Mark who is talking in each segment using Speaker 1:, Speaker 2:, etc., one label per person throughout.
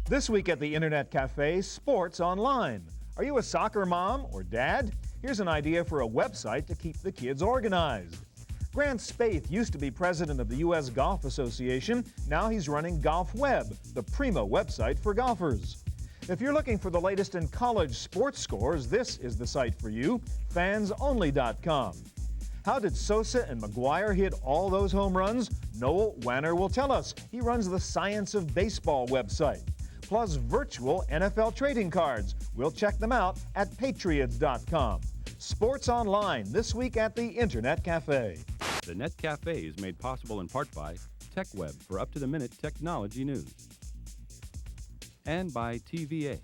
Speaker 1: This week at the Internet Cafe, sports online. Are you a soccer mom or dad? Here's an idea for a website to keep the kids organized. Grant Spaeth used to be president of the U.S. Golf Association. Now he's running Golf Web, the primo website for golfers. If you're looking for the latest in college sports scores, this is the site for you, fansonly.com. How did Sosa and McGuire hit all those home runs? Noel Wanner will tell us. He runs the Science of Baseball website. Plus virtual NFL trading cards. We'll check them out at patriots.com. Sports online this week at the Internet Cafe.
Speaker 2: The Net Cafe is made possible in part by TechWeb for up-to-the-minute technology news. And by TVA,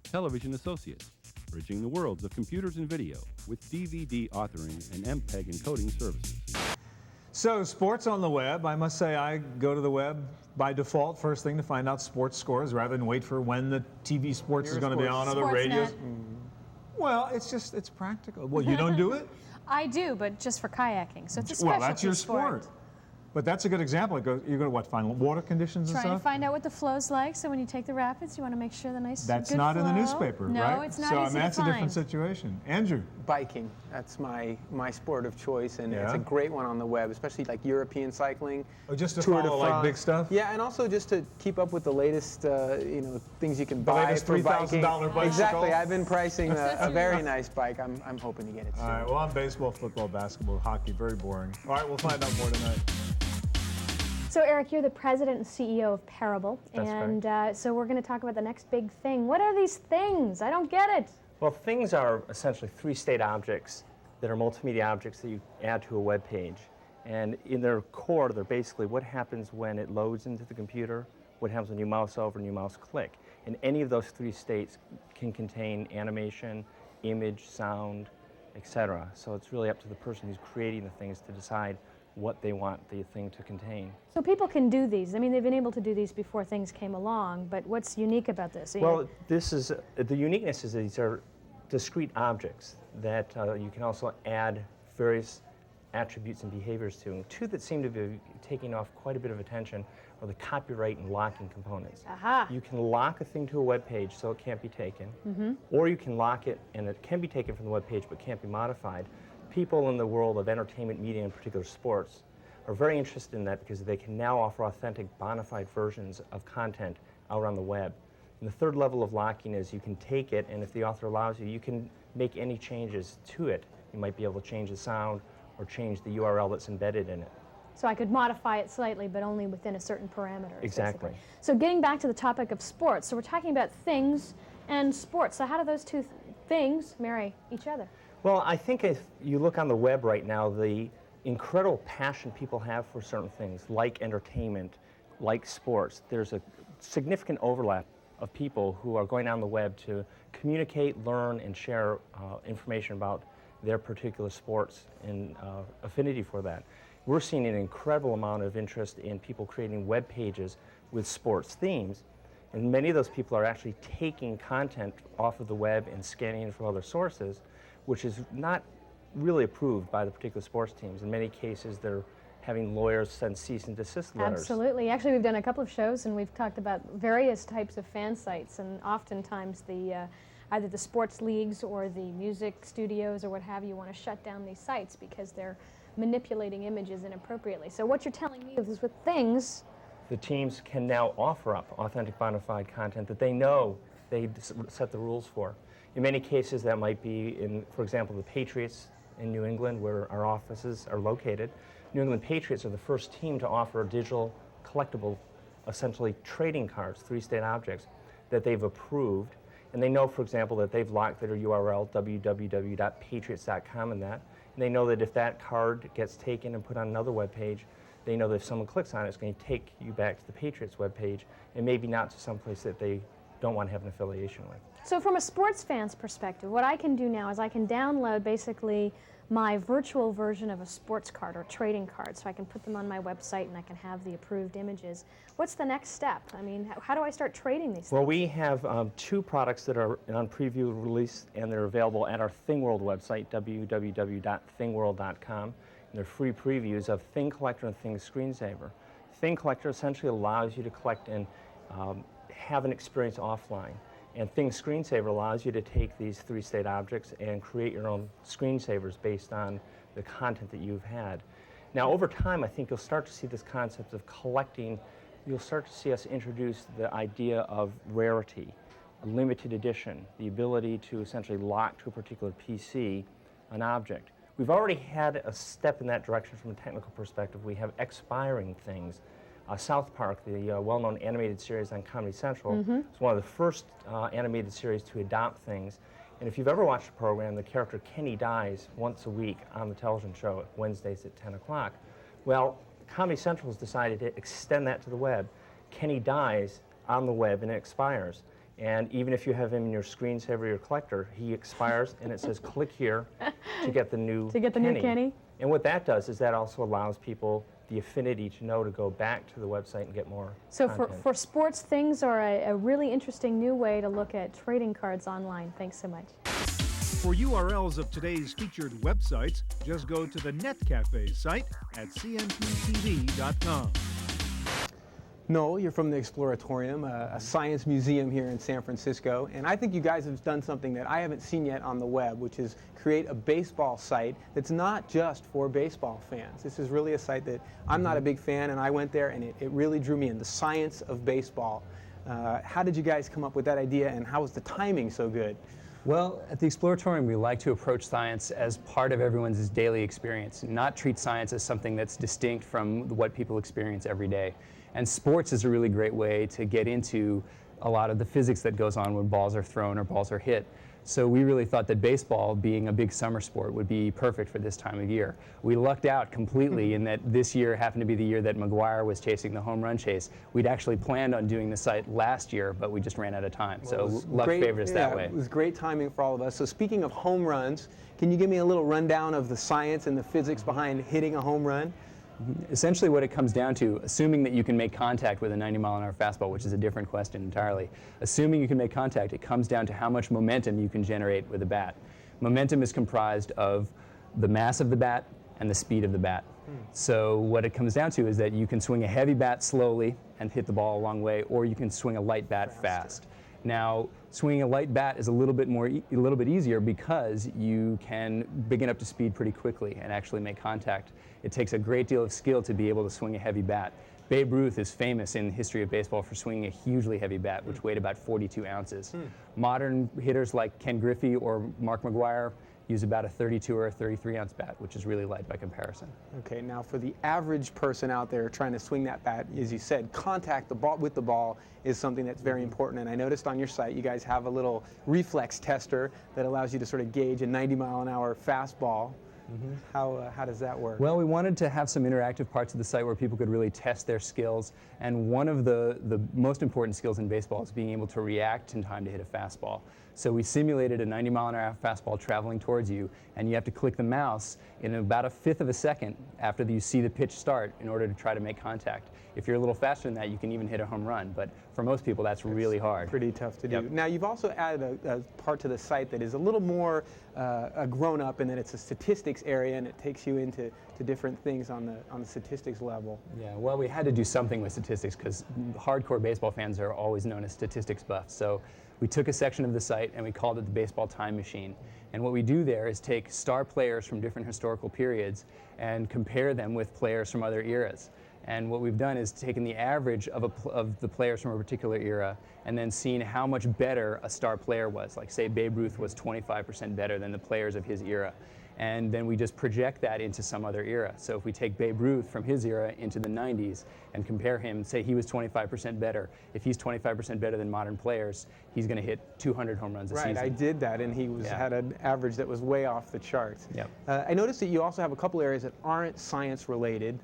Speaker 2: Television Associates, bridging the worlds of computers and video with DVD authoring and MPEG encoding services.
Speaker 1: So, sports on the web. I must say I go to the web by default first thing to find out sports scores rather than wait for when the TV sports is going to be on other radios. Well, it's practical. Well, you don't do it?
Speaker 3: I do, but just for kayaking. So it's a specialty
Speaker 1: Well, that's your sport. But that's a good example. You're going to what, find water conditions and stuff?
Speaker 3: Trying to find out what the flow's like. So when you take the rapids, you want to make sure the nice
Speaker 1: That's
Speaker 3: good
Speaker 1: not
Speaker 3: flow.
Speaker 1: in the newspaper,
Speaker 3: no,
Speaker 1: right?
Speaker 3: No, it's not
Speaker 1: so,
Speaker 3: easy to
Speaker 1: that's
Speaker 3: find.
Speaker 1: a different situation. Andrew?
Speaker 4: Biking. That's my sport of choice, and
Speaker 1: Yeah.
Speaker 4: it's a great one on the web, especially like European cycling.
Speaker 1: Oh, just to
Speaker 4: Tour de
Speaker 1: follow like
Speaker 4: France.
Speaker 1: big stuff?
Speaker 4: Yeah, and also just to keep up with the latest, things you can
Speaker 1: The
Speaker 4: buy
Speaker 1: latest
Speaker 4: for biking.
Speaker 1: $3,000 bicycle?
Speaker 4: Exactly. I've been pricing a very nice bike. I'm hoping to get it soon.
Speaker 1: All right, well, I'm baseball, football, basketball, hockey, very boring. All right, we'll find out more tonight.
Speaker 3: So Eric, you're the president and CEO of Parable,
Speaker 5: That's
Speaker 3: and so we're going to talk about the next big thing. What are these things? I don't get it.
Speaker 5: Well, things are essentially three-state objects that are multimedia objects that you add to a web page. And in their core, they're basically what happens when it loads into the computer, what happens when you mouse over and you mouse click. And any of those three states can contain animation, image, sound, etc. So it's really up to the person who's creating the things to decide what they want the thing to contain.
Speaker 3: So people can do these. I mean, they've been able to do these before things came along, but what's unique about this?
Speaker 5: Well, this is, the uniqueness is that these are discrete objects that you can also add various attributes and behaviors to. And two that seem to be taking off quite a bit of attention are the copyright and locking components.
Speaker 3: Aha.
Speaker 5: You can lock a thing to a web page so it can't be taken, or you can lock it and it can be taken from the web page but can't be modified. People in the world of entertainment, media, and particular sports are very interested in that because they can now offer authentic, bona fide versions of content out on the web. And the third level of locking is you can take it, and if the author allows you, you can make any changes to it. You might be able to change the sound or change the URL that's embedded in it.
Speaker 3: So I could modify it slightly, but only within a certain parameter.
Speaker 5: Exactly.
Speaker 3: Basically. So getting back to the topic of sports, so we're talking about things and sports. So how do those two things marry each other?
Speaker 5: Well, I think if you look on the web right now, the incredible passion people have for certain things, like entertainment, like sports, there's a significant overlap of people who are going on the web to communicate, learn, and share information about their particular sports and affinity for that. We're seeing an incredible amount of interest in people creating web pages with sports themes, and many of those people are actually taking content off of the web and scanning it from other sources, which is not really approved by the particular sports teams. In many cases, they're having lawyers send cease and desist letters.
Speaker 3: Absolutely. Actually, we've done a couple of shows, and we've talked about various types of fan sites, and oftentimes either the sports leagues or the music studios or what have you want to shut down these sites because they're manipulating images inappropriately. So what you're telling me is with things,
Speaker 5: the teams can now offer up authentic, bona fide content that they know they set the rules for. In many cases, that might be in, for example, the Patriots in New England, where our offices are located. New England Patriots are the first team to offer digital collectible, essentially trading cards, three-state objects, that they've approved. And they know, for example, that they've locked their URL, www.patriots.com, and that. And they know that if that card gets taken and put on another web page, they know that if someone clicks on it, it's going to take you back to the Patriots web page, and maybe not to someplace that they don't want to have an affiliation with.
Speaker 3: So from a sports fan's perspective, what I can do now is I can download basically my virtual version of a sports card or trading card, so I can put them on my website and I can have the approved images. What's the next step? I mean, how do I start trading these
Speaker 5: Well,
Speaker 3: things?
Speaker 5: we have two products that are on preview release, and they're available at our ThingWorld website, www.thingworld.com. And they're free previews of Thing Collector and Thing Screensaver. Thing Collector essentially allows you to collect and have an experience offline. And Things Screensaver allows you to take these 3-state objects and create your own screensavers based on the content that you've had. Now, over time, I think you'll start to see this concept of collecting. You'll start to see us introduce the idea of rarity, a limited edition, the ability to essentially lock to a particular PC an object. We've already had a step in that direction from a technical perspective. We have expiring things. South Park, the well-known animated series on Comedy Central, is one of the first animated series to adopt things. And if you've ever watched the program, the character Kenny dies once a week on the television show, Wednesdays at 10 o'clock. Well, Comedy Central has decided to extend that to the web. Kenny dies on the web and it expires. And even if you have him in your screensaver or your collector, he expires and it says click here to get the new
Speaker 3: new Kenny.
Speaker 5: And what that does is that also allows people the affinity to know to go back to the website and get more
Speaker 3: So
Speaker 5: content.
Speaker 3: for sports, things are a really interesting new way to look at trading cards online. Thanks so much.
Speaker 1: For URLs of today's featured websites, just go to the NetCafe site at cmptv.com.
Speaker 4: No, you're from the Exploratorium, a science museum here in San Francisco, and I think you guys have done something that I haven't seen yet on the web, which is create a baseball site that's not just for baseball fans. This is really a site that I'm not a big fan, and I went there and it really drew me in, the science of baseball. How did you guys come up with that idea, and how was the timing so good?
Speaker 6: Well, at the Exploratorium, we like to approach science as part of everyone's daily experience, not treat science as something that's distinct from what people experience every day. And sports is a really great way to get into a lot of the physics that goes on when balls are thrown or balls are hit. So we really thought that baseball, being a big summer sport, would be perfect for this time of year. We lucked out completely in that this year happened to be the year that McGuire was chasing the home run chase. We'd actually planned on doing the site last year, but we just ran out of time.
Speaker 4: Well,
Speaker 6: so luck favored us that way.
Speaker 4: It was great timing for all of us. So speaking of home runs, can you give me a little rundown of the science and the physics behind hitting a home run?
Speaker 6: Essentially what it comes down to, assuming that you can make contact with a 90-mile-an-hour fastball, which is a different question entirely, assuming you can make contact, it comes down to how much momentum you can generate with a bat. Momentum is comprised of the mass of the bat and the speed of the bat. So what it comes down to is that you can swing a heavy bat slowly and hit the ball a long way, or you can swing a light bat fast. Now, swinging a light bat is a little bit easier because you can begin up to speed pretty quickly and actually make contact. It takes a great deal of skill to be able to swing a heavy bat. Babe Ruth is famous in the history of baseball for swinging a hugely heavy bat, which weighed about 42 ounces. Modern hitters like Ken Griffey or Mark McGuire use about a 32 or a 33-ounce bat, which is really light by comparison.
Speaker 4: Okay, now for the average person out there trying to swing that bat, as you said, contact with the ball is something that's very important. And I noticed on your site you guys have a little reflex tester that allows you to sort of gauge a 90-mile-an-hour fastball. How does that work?
Speaker 6: Well, we wanted to have some interactive parts of the site where people could really test their skills, and one of the most important skills in baseball is being able to react in time to hit a fastball. So we simulated a 90-mile-an-hour fastball traveling towards you, and you have to click the mouse in about a fifth of a second after you see the pitch start in order to try to make contact. If you're a little faster than that, you can even hit a home run, but for most people that's really hard.
Speaker 4: Pretty tough to do. Now you've also added a part to the site that is a little more grown up, in that it's a statistics area and it takes you into different things on the statistics level.
Speaker 6: Yeah, well, we had to do something with statistics because hardcore baseball fans are always known as statistics buffs. So we took a section of the site and we called it the Baseball Time Machine. And what we do there is take star players from different historical periods and compare them with players from other eras. And what we've done is taken the average of the players from a particular era and then seen how much better a star player was. Like, say, Babe Ruth was 25% better than the players of his era. And then we just project that into some other era. So if we take Babe Ruth from his era into the 90s and compare him, say he was 25% better. If he's 25% better than modern players, he's going to hit 200 home runs a season.
Speaker 4: Right, I did that, and he had an average that was way off the charts.
Speaker 6: Yep.
Speaker 4: I noticed that you also have a couple areas that aren't science related.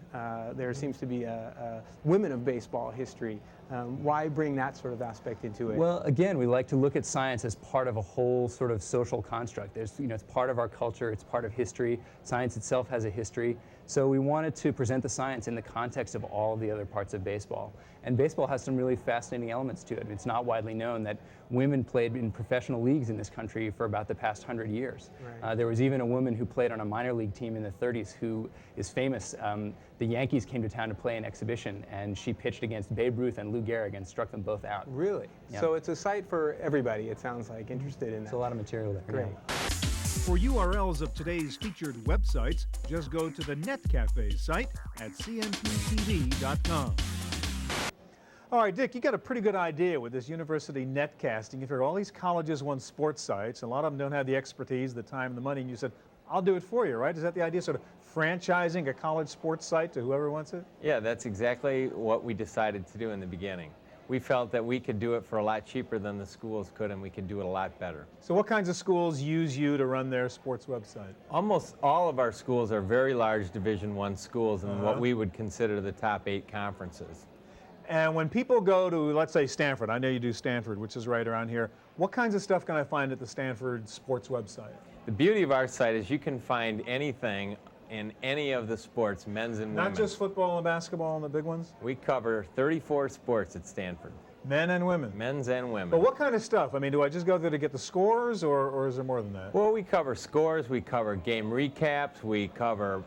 Speaker 4: There seems to be a women of baseball history. Why bring that sort of aspect into it?
Speaker 6: Well, again, we like to look at science as part of a whole sort of social construct. It's part of our culture, it's part part of history. Science itself has a history. So we wanted to present the science in the context of all the other parts of baseball. And baseball has some really fascinating elements to it. It's not widely known that women played in professional leagues in this country for about the past 100 years.
Speaker 4: Right.
Speaker 6: There was even a woman who played on a minor league team in the 30s who is famous. The Yankees came to town to play an exhibition, and she pitched against Babe Ruth and Lou Gehrig and struck them both out.
Speaker 4: Really?
Speaker 6: Yeah.
Speaker 4: So it's a site for everybody, it sounds like, interested in that.
Speaker 6: There's a lot of material there.
Speaker 4: Great.
Speaker 6: Yeah.
Speaker 1: For URLs of today's featured websites, just go to the NetCafe site at cmptv.com. All right, Dick, you got a pretty good idea with this university netcasting. You figure all these colleges want sports sites, and a lot of them don't have the expertise, the time, the money, and you said, I'll do it for you, right? Is that the idea, sort of franchising a college sports site to whoever wants it?
Speaker 7: Yeah, that's exactly what we decided to do in the beginning. We felt that we could do it for a lot cheaper than the schools could, and we could do it a lot better.
Speaker 1: So what kinds of schools use you to run their sports website?
Speaker 7: Almost all of our schools are very large Division I schools in what we would consider the top 8 conferences.
Speaker 1: And when people go to, let's say, Stanford, I know you do Stanford, which is right around here, what kinds of stuff can I find at the Stanford sports website?
Speaker 7: The beauty of our site is you can find anything in any of the sports, men's and women's.
Speaker 1: Not just football and basketball and the big ones?
Speaker 7: We cover 34 sports at Stanford.
Speaker 1: Men and women?
Speaker 7: Men's and women.
Speaker 1: But what kind of stuff? I mean, do I just go there to get the scores, or is there more than that?
Speaker 7: Well, we cover scores, we cover game recaps, we cover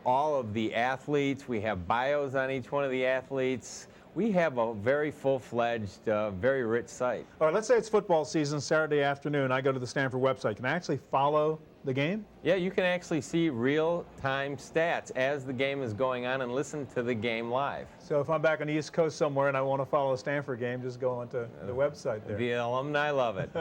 Speaker 7: all of the athletes, we have bios on each one of the athletes. We have a very full-fledged, very rich site.
Speaker 1: All right, let's say it's football season, Saturday afternoon. I go to the Stanford website. Can I actually follow the game?
Speaker 7: Yeah, you can actually see real-time stats as the game is going on and listen to the game live.
Speaker 1: So if I'm back on the East Coast somewhere and I want to follow a Stanford game, just go onto the website there.
Speaker 7: The alumni love it.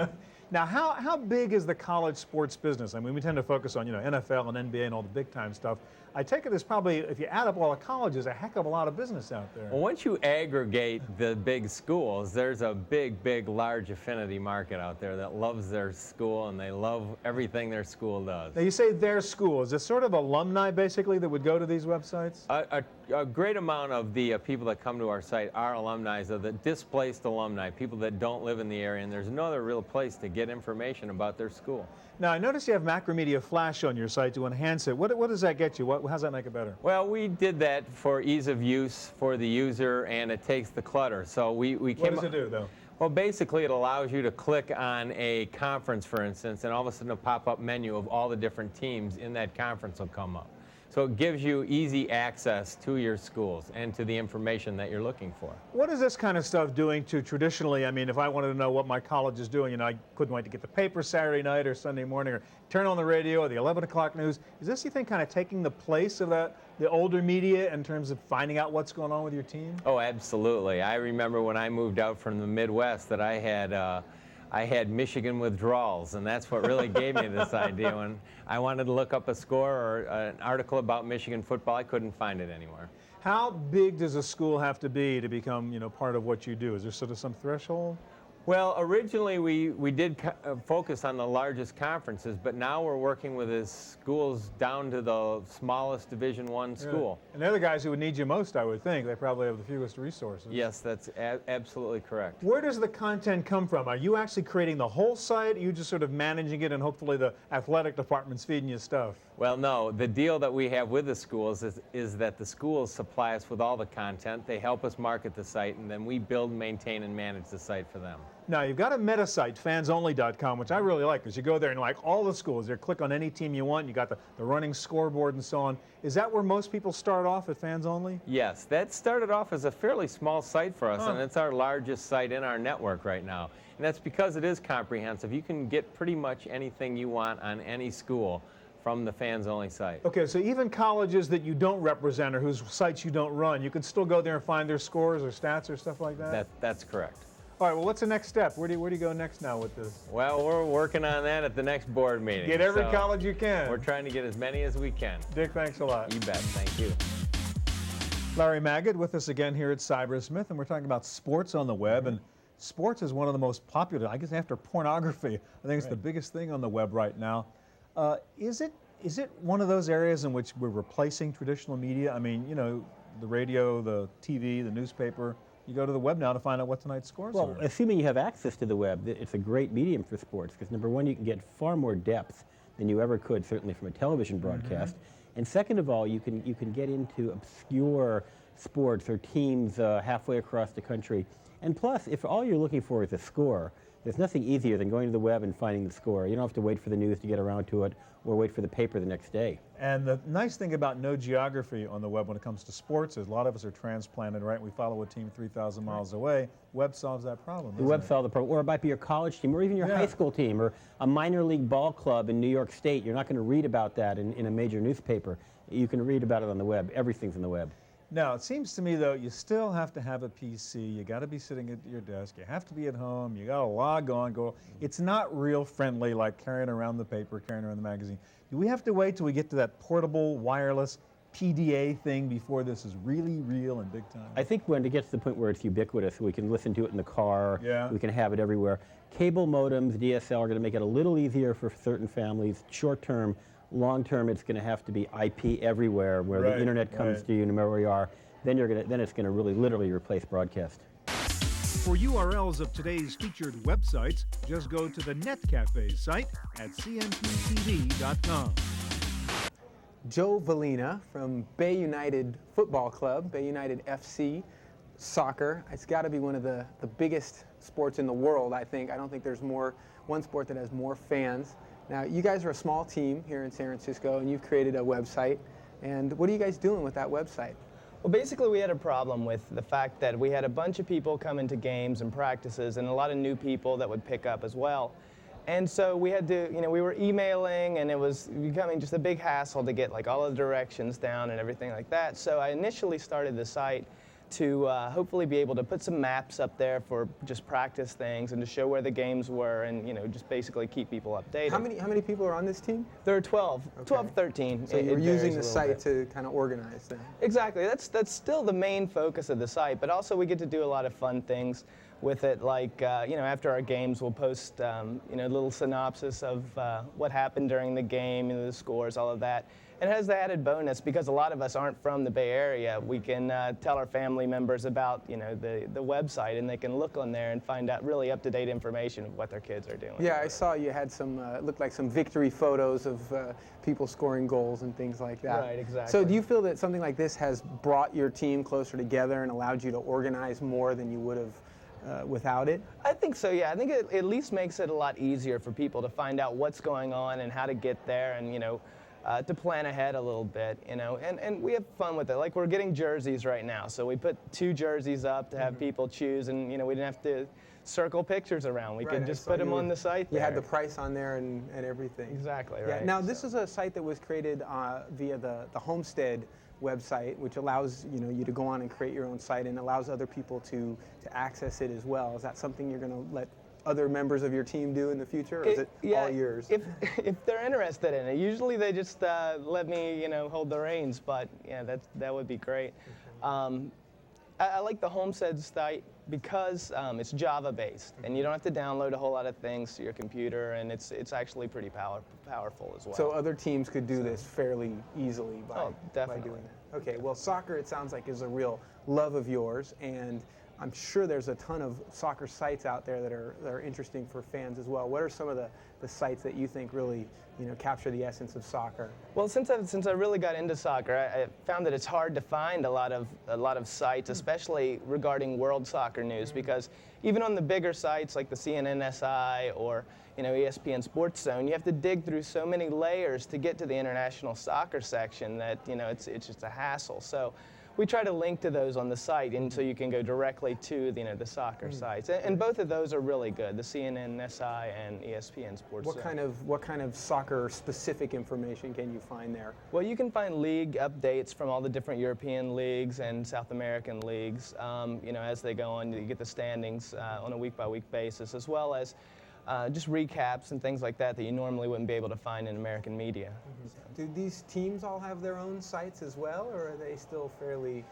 Speaker 1: Now, how big is the college sports business? I mean, we tend to focus on, NFL and NBA and all the big-time stuff. I take it there's probably, if you add up all the colleges, a heck of a lot of business out there.
Speaker 7: Well, once you aggregate the big schools, there's a big, large affinity market out there that loves their school, and they love everything their school does.
Speaker 1: Now, you say their school. Is it sort of alumni, basically, that would go to these websites?
Speaker 7: A great amount of the people that come to our site are alumni of the displaced alumni, people that don't live in the area, and there's no other real place to get information about their school.
Speaker 1: Now, I notice you have Macromedia Flash on your site to enhance it. What does that get you? How does that make it better?
Speaker 7: Well, we did that for ease of use for the user, and it takes the clutter. So we came.
Speaker 1: What does it do, though?
Speaker 7: Well, basically, it allows you to click on a conference, for instance, and all of a sudden a pop-up menu of all the different teams in that conference will come up. So it gives you easy access to your schools and to the information that you're looking for.
Speaker 1: What is this kind of stuff doing to traditionally, I mean, if I wanted to know what my college is doing, I couldn't wait to get the paper Saturday night or Sunday morning or turn on the radio or the 11 o'clock news. Is this, you think, kind of taking the place of the older media in terms of finding out what's going on with your team?
Speaker 7: Oh, absolutely. I remember when I moved out from the Midwest that I had Michigan withdrawals, and that's what really gave me this idea. When I wanted to look up a score or an article about Michigan football, I couldn't find it anywhere.
Speaker 1: How big does a school have to be to become, part of what you do? Is there sort of some threshold?
Speaker 7: Well, originally we did focus on the largest conferences, but now we're working with the schools down to the smallest Division I school.
Speaker 1: And they're the guys who would need you most, I would think. They probably have the fewest resources.
Speaker 7: Yes, that's absolutely correct.
Speaker 1: Where does the content come from? Are you actually creating the whole site? Are you just sort of managing it and hopefully the athletic department's feeding you stuff?
Speaker 7: Well, no. The deal that we have with the schools is that the schools supply us with all the content. They help us market the site, and then we build, maintain, and manage the site for them.
Speaker 1: Now, you've got a meta site, fansonly.com, which I really like, because you go there and like all the schools, you click on any team you want, you got the running scoreboard and so on. Is that where most people start off, at Fans Only?
Speaker 7: Yes, that started off as a fairly small site for us, and it's our largest site in our network right now. And that's because it is comprehensive. You can get pretty much anything you want on any school from the Fans Only site.
Speaker 1: Okay, so even colleges that you don't represent or whose sites you don't run, you can still go there and find their scores or stats or stuff like that?
Speaker 7: That's correct.
Speaker 1: All right, well, what's the next step? Where do you go next now with this?
Speaker 7: Well, we're working on that at the next board meeting.
Speaker 1: Get every college you can.
Speaker 7: We're trying to get as many as we can.
Speaker 1: Dick, thanks a lot.
Speaker 7: You bet. Thank you.
Speaker 1: Larry Magid with us again here at Cybersmith, and we're talking about sports on the web. And sports is one of the most popular, I guess after pornography. I think it's the biggest thing on the web right now. Is it one of those areas in which we're replacing traditional media? I mean, the radio, the TV, the newspaper. You go to the web now to find out what tonight's scores are.
Speaker 8: Well, assuming you have access to the web, it's a great medium for sports because, number one, you can get far more depth than you ever could, certainly from a television broadcast. And second of all, you can get into obscure sports or teams halfway across the country. And plus, if all you're looking for is a score, there's nothing easier than going to the web and finding the score. You don't have to wait for the news to get around to it or wait for the paper the next day.
Speaker 1: And the nice thing about no geography on the web when it comes to sports is a lot of us are transplanted, right? We follow a team 3,000 miles away. Web solves that problem.
Speaker 8: The web solves the problem. Or it might be your college team or even your high school team or a minor league ball club in New York State. You're not going to read about that in a major newspaper. You can read about it on the web. Everything's on the web.
Speaker 1: Now, it seems to me, though, you still have to have a PC. You got to be sitting at your desk. You have to be at home. You got to log on, go. It's not real friendly like carrying around the paper, carrying around the magazine. Do we have to wait till we get to that portable, wireless PDA thing before this is really real and big time?
Speaker 8: I think when it gets to the point where it's ubiquitous, we can listen to it in the car.
Speaker 1: Yeah.
Speaker 8: We can have it everywhere. Cable modems, DSL, are going to make it a little easier for certain families. Short term. Long term, it's going to have to be IP everywhere, where the internet comes to you, no matter where you are. Then it's going to really literally replace broadcast.
Speaker 1: For URLs of today's featured websites, just go to the NetCafe site at cmptv.com.
Speaker 4: Joe Valina from Bay United Football Club, Bay United FC, soccer. It's got to be one of the biggest sports in the world, I think. I don't think there's one sport that has more fans. Now, you guys are a small team here in San Francisco, and you've created a website. And what are you guys doing with that website?
Speaker 9: Well, basically, we had a problem with the fact that we had a bunch of people come into games and practices, and a lot of new people that would pick up as well. And so we had to, we were emailing, and it was becoming just a big hassle to get like all the directions down and everything like that. So I initially started the site to hopefully be able to put some maps up there for just practice things and to show where the games were and, just basically keep people updated.
Speaker 4: How many people are on this team?
Speaker 9: There are 12, okay. 12, 13.
Speaker 4: So you're using the site to kind of organize them.
Speaker 9: Exactly. That's still the main focus of the site, but also we get to do a lot of fun things with it, like, after our games, we'll post, a little synopsis of what happened during the game, the scores, all of that. And it has the added bonus, because a lot of us aren't from the Bay Area, we can tell our family members about, the website, and they can look on there and find out really up-to-date information of what their kids are doing.
Speaker 4: Yeah, I saw you had some, looked like some victory photos of people scoring goals and things like that.
Speaker 9: Right, exactly.
Speaker 4: So do you feel that something like this has brought your team closer together and allowed you to organize more than you would have without it?
Speaker 9: I think so, yeah. I think it at least makes it a lot easier for people to find out what's going on and how to get there and, to plan ahead a little bit, and we have fun with it. Like, we're getting jerseys right now, so we put 2 jerseys up to have people choose, and, we didn't have to circle pictures around. We could just put them on the site there.
Speaker 4: You had the price on there and everything.
Speaker 9: Exactly,
Speaker 4: yeah.
Speaker 9: right.
Speaker 4: Now, this is a site that was created via the Homestead website, which allows you to go on and create your own site and allows other people to access it as well. Is that something you're going to let other members of your team do in the future, or is it all yours?
Speaker 9: If they're interested in it, usually they just let me hold the reins. But yeah, that would be great. I like the Homestead site because it's Java based, and you don't have to download a whole lot of things to your computer, and it's actually pretty powerful as well.
Speaker 4: So other teams could do this fairly easily by
Speaker 9: definitely.
Speaker 4: doing that. Okay, well, soccer, it sounds like, is a real love of yours, and I'm sure there's a ton of soccer sites out there that are interesting for fans as well. What are some of the sites that you think really capture the essence of soccer?
Speaker 9: Well, since I really got into soccer, I found that it's hard to find a lot of sites, especially regarding world soccer news, because even on the bigger sites like the CNN or ESPN Sports Zone, you have to dig through so many layers to get to the international soccer section that it's just a hassle. So we try to link to those on the site, and so you can go directly to the soccer sites, and both of those are really good. The CNN, SI, and ESPN Sports.
Speaker 4: What kind of soccer specific information can you find there?
Speaker 9: Well, you can find league updates from all the different European leagues and South American leagues. As they go on, you get the standings on a week-by-week basis, as well as just recaps and things like that you normally wouldn't be able to find in American media.
Speaker 4: Do these teams all have their own sites as well, or are they still fairly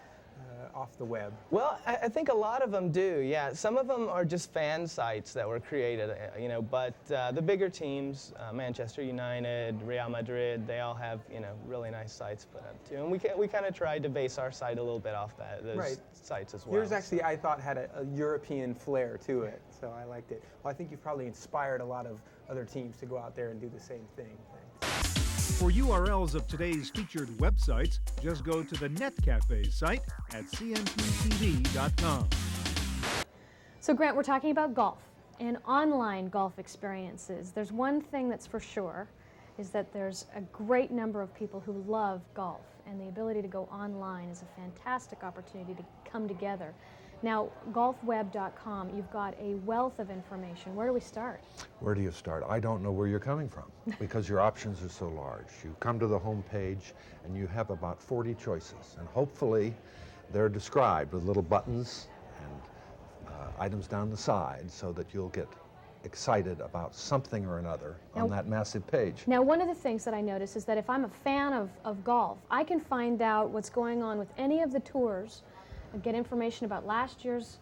Speaker 4: off the web?
Speaker 9: Well, I think a lot of them do, yeah. Some of them are just fan sites that were created, but the bigger teams, Manchester United, Real Madrid, they all have, really nice sites put up too. And we kind of tried to base our site a little bit off those sites as well.
Speaker 4: Yours actually, I thought, had a European flair to it, so I liked it. Well, I think you've probably inspired a lot of other teams to go out there and do the same thing. Thanks.
Speaker 1: For URLs of today's featured websites, just go to the NetCafe site at cmptv.com.
Speaker 3: So Grant, we're talking about golf and online golf experiences. There's one thing that's for sure, is that there's a great number of people who love golf, and the ability to go online is a fantastic opportunity to come together. Now, golfweb.com, you've got a wealth of information. Where do we start?
Speaker 10: Where do you start? I don't know where you're coming from because your options are so large. You come to the home page and you have about 40 choices, and hopefully they're described with little buttons and items down the side so that you'll get excited about something or another on that massive page.
Speaker 3: Now, one of the things that I notice is that if I'm a fan of golf, I can find out what's going on with any of the tours, get information about last year's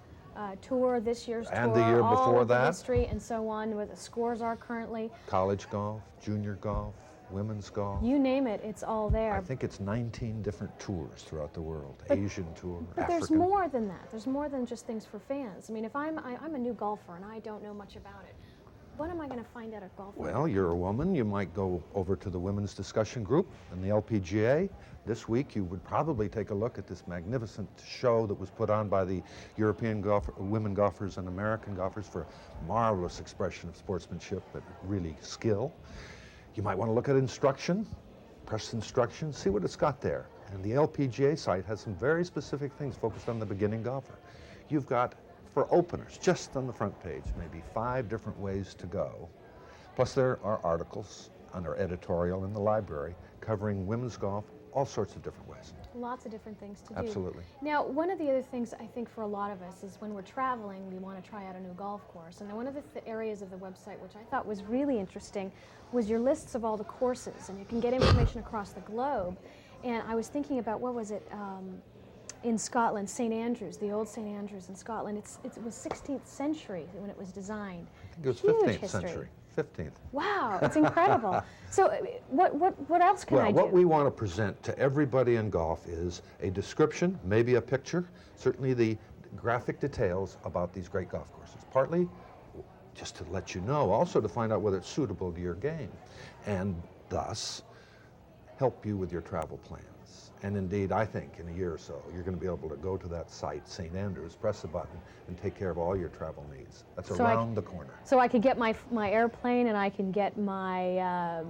Speaker 3: tour, this year's
Speaker 10: and
Speaker 3: tour,
Speaker 10: the year
Speaker 3: all
Speaker 10: before
Speaker 3: of the
Speaker 10: that,
Speaker 3: history, and so on, what the scores are currently.
Speaker 10: College golf, junior golf, women's golf.
Speaker 3: You name it, it's all there.
Speaker 10: I think it's 19 different tours throughout the world. Asian tour,
Speaker 3: But
Speaker 10: African.
Speaker 3: there's more than that. There's more than just things for fans. I mean, if I'm a new golfer and I don't know much about it, what am I going to find out at golf?
Speaker 10: Well, you're a woman. You might go over to the women's discussion group in the LPGA. This week, you would probably take a look at this magnificent show that was put on by the European women golfers and American golfers for marvelous expression of sportsmanship and really skill. You might want to look at instruction, press instruction, see what it's got there. And the LPGA site has some very specific things focused on the beginning golfer. You've got, for openers, just on the front page, maybe 5 different ways to go. Plus there are articles under editorial in the library covering women's golf, all sorts of different ways.
Speaker 3: Lots of different things to do.
Speaker 10: Absolutely.
Speaker 3: Now, one of the other things I think for a lot of us is when we're traveling, we want to try out a new golf course. And one of the areas of the website which I thought was really interesting was your lists of all the courses. And you can get information across the globe. And I was thinking about, what was it, in Scotland, St. Andrews, the old St. Andrews in Scotland. It was 16th century when it was designed.
Speaker 10: I think it was
Speaker 3: Huge
Speaker 10: 15th
Speaker 3: history.
Speaker 10: century. 15th.
Speaker 3: Wow, it's incredible. So what else can I do?
Speaker 10: Well, what we want to present to everybody in golf is a description, maybe a picture, certainly the graphic details about these great golf courses. Partly just to let you know, also to find out whether it's suitable to your game, and thus help you with your travel plans. And indeed, I think in a year or so, you're going to be able to go to that site, St. Andrews, press a button, and take care of all your travel needs. That's around the corner.
Speaker 3: So I could get my airplane, and I can get my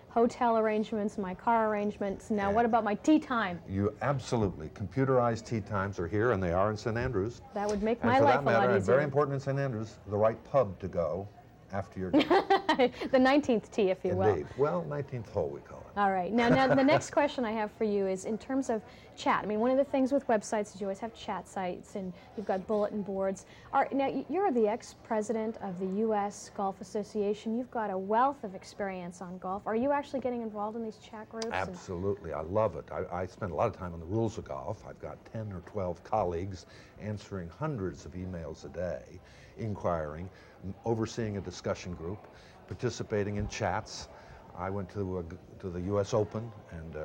Speaker 3: hotel arrangements, my car arrangements. Now, what about my tee time?
Speaker 10: You absolutely. Computerized tee times are here, and they are in St. Andrews.
Speaker 3: That would make
Speaker 10: And
Speaker 3: my
Speaker 10: for
Speaker 3: life
Speaker 10: that
Speaker 3: a
Speaker 10: matter,
Speaker 3: lot
Speaker 10: and
Speaker 3: easier.
Speaker 10: very important in St. Andrews, the right pub to go after your game.
Speaker 3: The 19th tee, if you will.
Speaker 10: Indeed. Well, 19th hole, we call it.
Speaker 3: All right. Now the next question I have for you is in terms of chat. I mean, one of the things with websites is you always have chat sites, and you've got bulletin boards. Now, you're the ex-president of the U.S. Golf Association. You've got a wealth of experience on golf. Are you actually getting involved in these chat groups?
Speaker 10: Absolutely. I love it. I spend a lot of time on the rules of golf. I've got 10 or 12 colleagues answering hundreds of emails a day, inquiring, overseeing a discussion group, participating in chats. I went to the U.S. Open and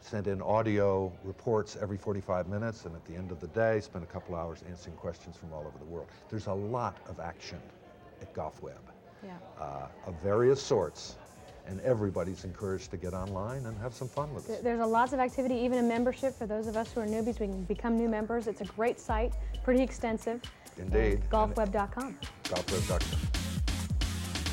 Speaker 10: sent in audio reports every 45 minutes, and at the end of the day, spent a couple hours answering questions from all over the world. There's a lot of action at GolfWeb, of various sorts, and everybody's encouraged to get online and have some fun with us.
Speaker 3: There's a lots of activity, even a membership for those of us who are newbies. We can become new members. It's a great site, pretty extensive.
Speaker 10: Indeed.
Speaker 3: Golfweb.com.
Speaker 10: Golfweb.com.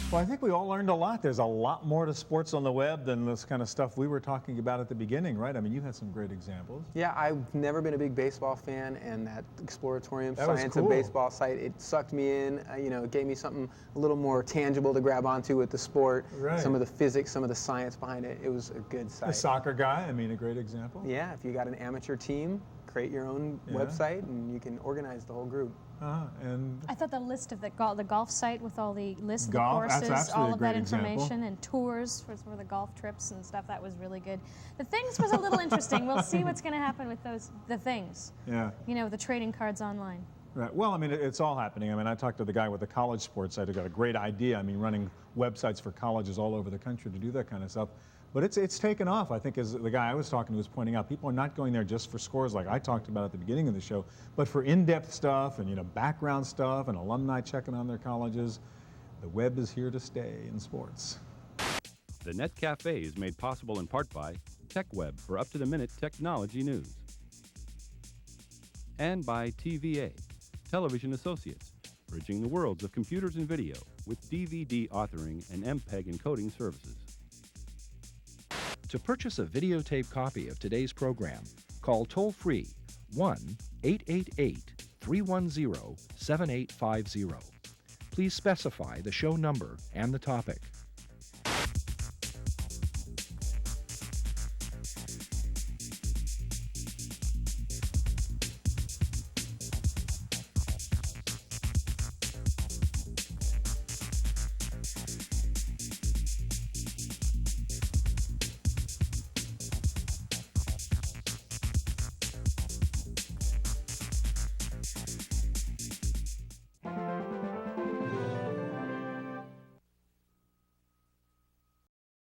Speaker 1: Well, I think we all learned a lot. There's a lot more to sports on the web than this kind of stuff we were talking about at the beginning, right? I mean, you had some great examples.
Speaker 4: Yeah, I've never been a big baseball fan, and that Exploratorium
Speaker 1: That was
Speaker 4: Science
Speaker 1: cool.
Speaker 4: of Baseball site, it sucked me in. It gave me something a little more tangible to grab onto with the sport.
Speaker 1: Right.
Speaker 4: Some of the physics, some of the science behind it. It was a good site.
Speaker 1: A soccer guy, I mean, a great example.
Speaker 4: Yeah, if you got an amateur team, create your own website, and you can organize the whole group.
Speaker 1: And
Speaker 3: I thought the list of the golf site with all the list of the
Speaker 1: Golf, that's
Speaker 3: courses,
Speaker 1: absolutely
Speaker 3: all
Speaker 1: a
Speaker 3: of
Speaker 1: great
Speaker 3: that
Speaker 1: example.
Speaker 3: information, and tours for the golf trips and stuff, that was really good. The things was a little interesting. We'll see what's going to happen with the things.
Speaker 1: Yeah.
Speaker 3: You know, the trading cards online.
Speaker 1: Right. Well, I mean, it's all happening. I mean, I talked to the guy with the college sports site who got a great idea. I mean, running websites for colleges all over the country to do that kind of stuff. But it's taken off, I think, as the guy I was talking to was pointing out. People are not going there just for scores like I talked about at the beginning of the show, but for in-depth stuff and, background stuff and alumni checking on their colleges. The web is here to stay in sports.
Speaker 2: The Net Cafe is made possible in part by TechWeb for up-to-the-minute technology news. And by TVA, Television Associates, bridging the worlds of computers and video with DVD authoring and MPEG encoding services.
Speaker 11: To purchase a videotape copy of today's program, call toll-free 1-888-310-7850. Please specify the show number and the topic.